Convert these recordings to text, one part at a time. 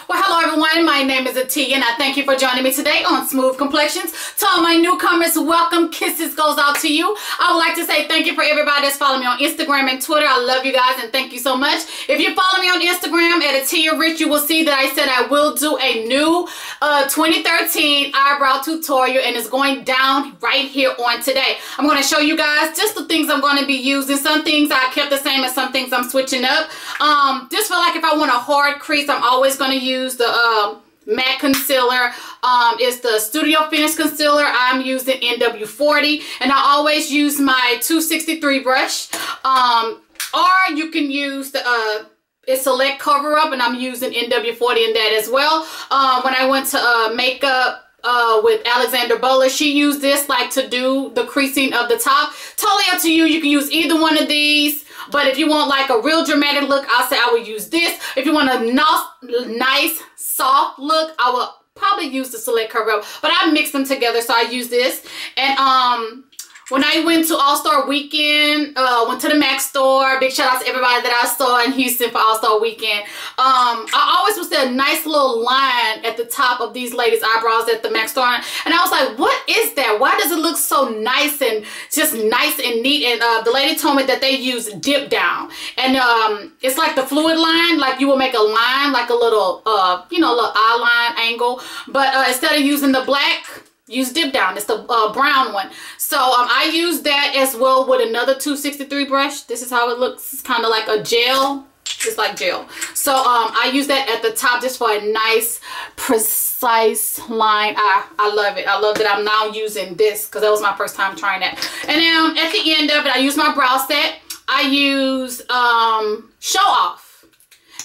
Well, hello everyone, my name is Ateya and I thank you for joining me today on Smooth Complexions. To all my newcomers, welcome. Kisses goes out to you. I would like to say thank you for everybody that's following me on Instagram and Twitter. I love you guys and thank you so much. If you follow me on Instagram at Ateya Rich, you will see that I said I will do a new 2013 eyebrow tutorial, and it's going down right here on today. I'm going to show you guys just the things I'm going to be using. Some things I kept the same and some things I'm switching up. Just feel like if I want a hard crease, I'm always going to use the matte concealer. It's the StudioFinish concealer. I'm using NW40, and I always use my 263 brush. Or you can use the it's Select Cover Up, and I'm using NW40 in that as well. When I went to makeup with Alexander Bowler, she used this like to do the creasing of the top. Totally up to you. You can use either one of these. But if you want like a real dramatic look, I'll say I would use this. If you want a nice, soft look, I will probably use the Select Cover Up. But I mix them together, so I use this. And when I went to All-Star Weekend, went to the Mac store. Big shout out to everybody that I saw in Houston for All-Star Weekend. I always was a nice little line at the top of these ladies' eyebrows at the Mac store. And I was like, what is that? Why does it look so nice and just nice and neat? And the lady told me that they use DipDown. And it's like the fluid line. Like you will make a line, like a little, you know, little eye line angle. But instead of using the black, use DipDown. It's the brown one. So I use that as well with another 263 brush. This is how it looks. It's kind of like a gel. It's like gel. So I use that at the top just for a nice, precise line. I love it. I love that I'm now using this because that was my first time trying that. And then at the end of it, I use my brow set. I use Show Off.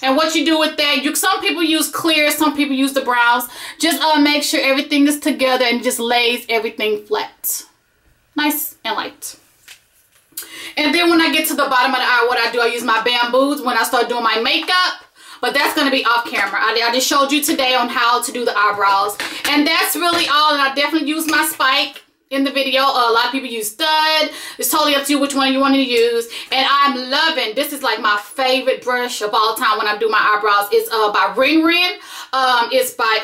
And what you do with that, some people use clear, some people use the brows. Just make sure everything is together and just lays everything flat. Nice and light. And then when I get to the bottom of the eye, what I do, I use my bamboos when I start doing my makeup. But that's going to be off camera. I just showed you today on how to do the eyebrows. And that's really all. And I definitely use my spike in the video. A lot of people use stud. It's totally up to you which one you want to use. And I'm loving, this is like my favorite brush of all time when I do my eyebrows. It's by Rin Rin. It's by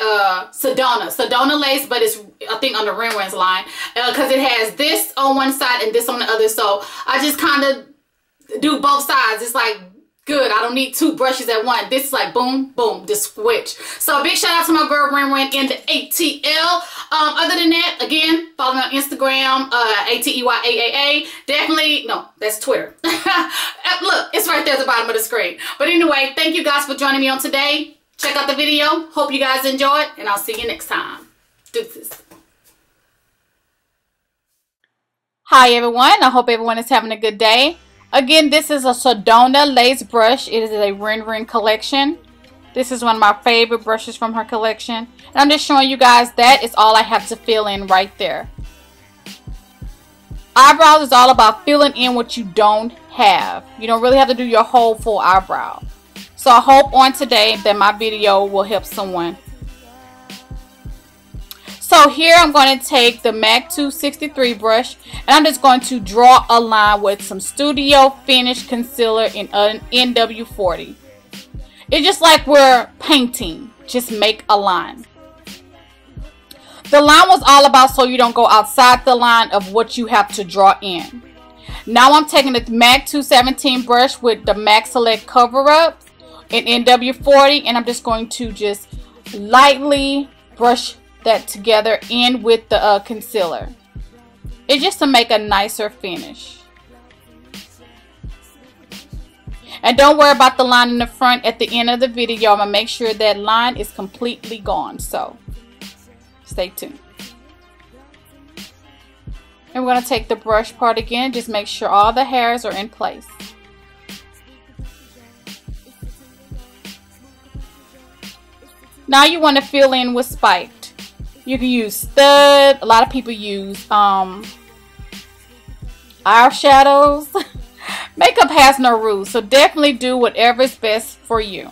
Sedona lace, but it's I think on the Rin Rin's line because it has this on one side and this on the other. So I just kind of do both sides. It's like good. I don't need two brushes at once. This is like boom, boom, just switch. So big shout out to my girl Rin Rin in the ATL. Other than that, again, follow me on Instagram, ATEYAAA. Definitely, no, that's Twitter. Look, it's right there at the bottom of the screen. But anyway, thank you guys for joining me on today. Check out the video. Hope you guys enjoy it, and I'll see you next time. Deuces. Hi everyone. I hope everyone is having a good day. Again, this is a Sedona lace brush. It is a Rin Rin collection. This is one of my favorite brushes from her collection. And I'm just showing you guys that is all I have to fill in right there. Eyebrows is all about filling in what you don't have. You don't really have to do your whole full eyebrow. So I hope on today that my video will help someone. So here I'm going to take the MAC 263 brush and I'm just going to draw a line with some StudioFinish concealer in an NW40. It's just like we're painting. Just make a line. The line was all about so you don't go outside the line of what you have to draw in. Now I'm taking the MAC 217 brush with the MAC Select Cover Up in NW40 and I'm just going to just lightly brush that together in with the concealer. It's just to make a nicer finish. And don't worry about the line in the front. At the end of the video, I'm going to make sure that line is completely gone. So, stay tuned. And we're going to take the brush part again. Just make sure all the hairs are in place. Now you want to fill in with spiked. You can use stud. A lot of people use eyeshadows. Makeup has no rules, so definitely do whatever is best for you.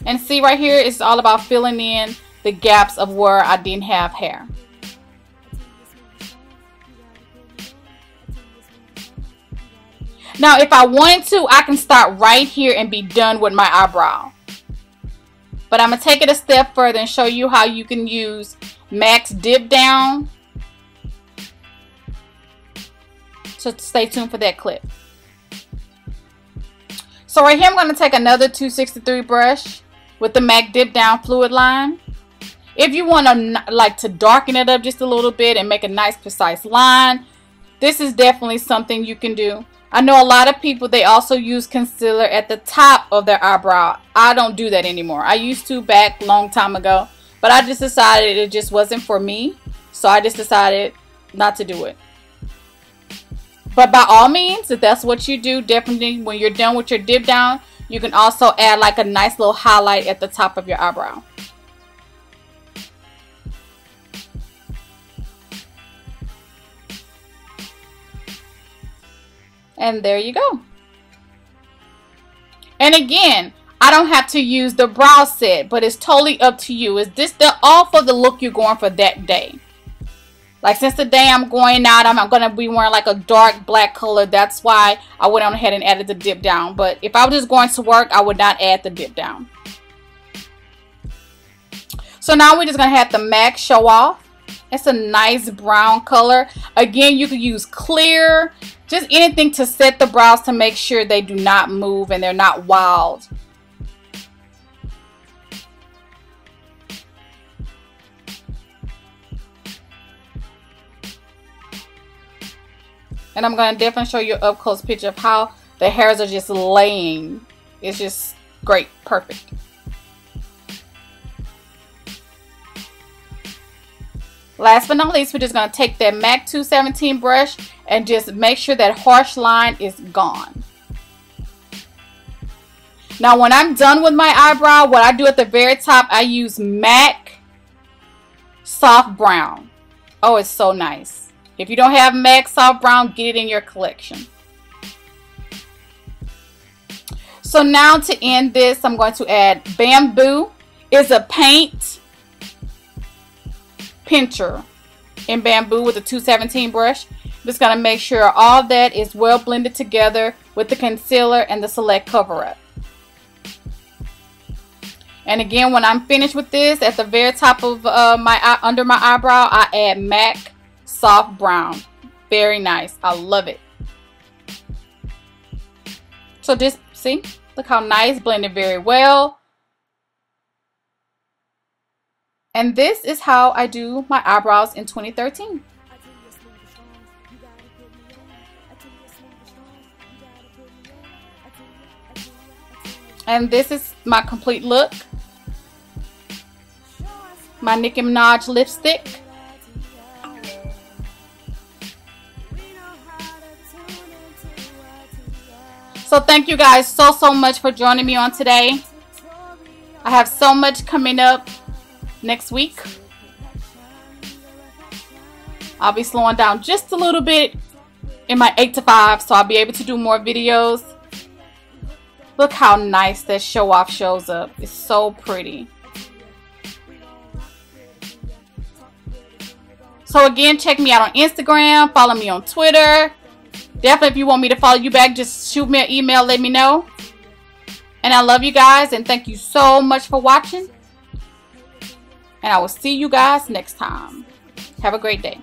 And see right here, it's all about filling in the gaps of where I didn't have hair. Now if I wanted to, I can start right here and be done with my eyebrow. But I'm going to take it a step further and show you how you can use MAC's DipDown. So stay tuned for that clip. So right here I'm going to take another 263 brush with the MAC DipDown fluid line. If you want to darken it up just a little bit and make a nice precise line, this is definitely something you can do. I know a lot of people, they also use concealer at the top of their eyebrow. I don't do that anymore. I used to back a long time ago, but I just decided it just wasn't for me. So I just decided not to do it. But by all means, if that's what you do, definitely when you're done with your dip down, you can also add like a nice little highlight at the top of your eyebrow. And there you go. And again, I don't have to use the brow set, but it's totally up to you. Is this all for the look you're going for that day? Like since the day I'm going out, I'm going to be wearing like a dark black color. That's why I went on ahead and added the dip down. But if I was just going to work, I would not add the dip down. So now we're just going to have the MAC show off. It's a nice brown color. Again, you can use clear, just anything to set the brows to make sure they do not move and they're not wild. And I'm going to definitely show you an up close picture of how the hairs are just laying. It's just great. Perfect. Last but not least, we're just going to take that MAC 217 brush and just make sure that harsh line is gone. Now, when I'm done with my eyebrow, what I do at the very top, I use MAC Soft Brown. Oh, it's so nice. If you don't have MAC Soft Brown, get it in your collection. So now to end this, I'm going to add Bamboo. It's a paint pincher in Bamboo with a 217 brush. I'm just going to make sure all that is well blended together with the concealer and the Select Cover Up. And again, when I'm finished with this, at the very top of under my eyebrow, I add MAC Soft Brown. Very nice. I love it. So just see, look how nice, blended very well. And this is how I do my eyebrows in 2013. And this is my complete look. My Nicki Minaj lipstick. So thank you guys so much for joining me on today. I have so much coming up next week. I'll be slowing down just a little bit in my 8 to 5, so I'll be able to do more videos. Look how nice that show off shows up. It's so pretty. So again, check me out on Instagram, follow me on Twitter. Definitely, if you want me to follow you back, just shoot me an email, let me know. And I love you guys, and thank you so much for watching. And I will see you guys next time. Have a great day.